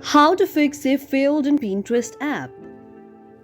How to fix a failed in Pinterest app.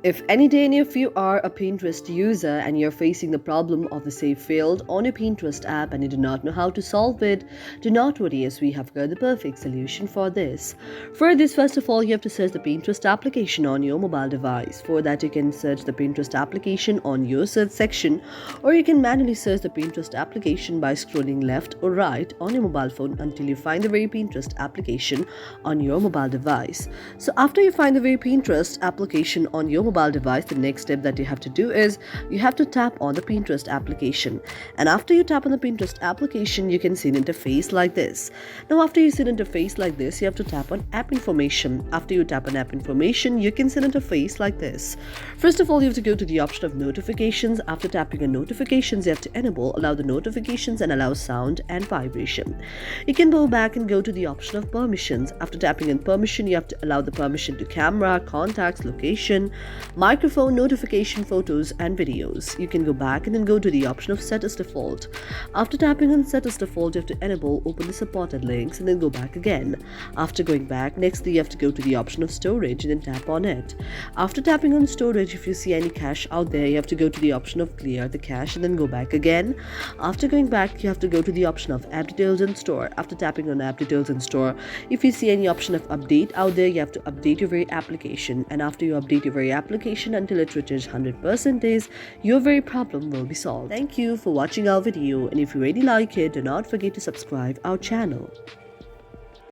If any day any of you are a Pinterest user and you're facing the problem of the save failed on your Pinterest app and you do not know how to solve it, do not worry, as we have got the perfect solution for this. For this, first of all, you have to search the Pinterest application on your mobile device. For that, you can search the Pinterest application on your search section, or you can manually search the Pinterest application by scrolling left or right on your mobile phone until you find the very Pinterest application on your mobile device. So after you find the very Pinterest application on your mobile device, the next step that you have to do is you have to tap on the Pinterest application. And after you tap on the Pinterest application, you can see an interface like this. Now, after you see an interface like this, you have to tap on app information. After you tap on app information, you can see an interface like this. First of all, you have to go to the option of notifications. After tapping on notifications, you have to allow the notifications and allow sound and vibration. You can go back and go to the option of permissions. After tapping on permission, you have to allow the permission to camera, contacts, location, microphone, notification, photos and videos. You can go back and then go to the option of set as default. After tapping on set as default, you have to enable open the supported links and then go back again. After going back, next you have to go to the option of storage and then tap on it. After tapping on storage, if you see any cache out there, you have to go to the option of clear the cache and then go back again. After going back, you have to go to the option of app details and store. After tapping on app details and store, if you see any option of update out there, you have to update your very application, and after you update your very application until it reaches 100%, your very problem will be solved. Thank you for watching our video, and if you really like it, do not forget to subscribe our channel.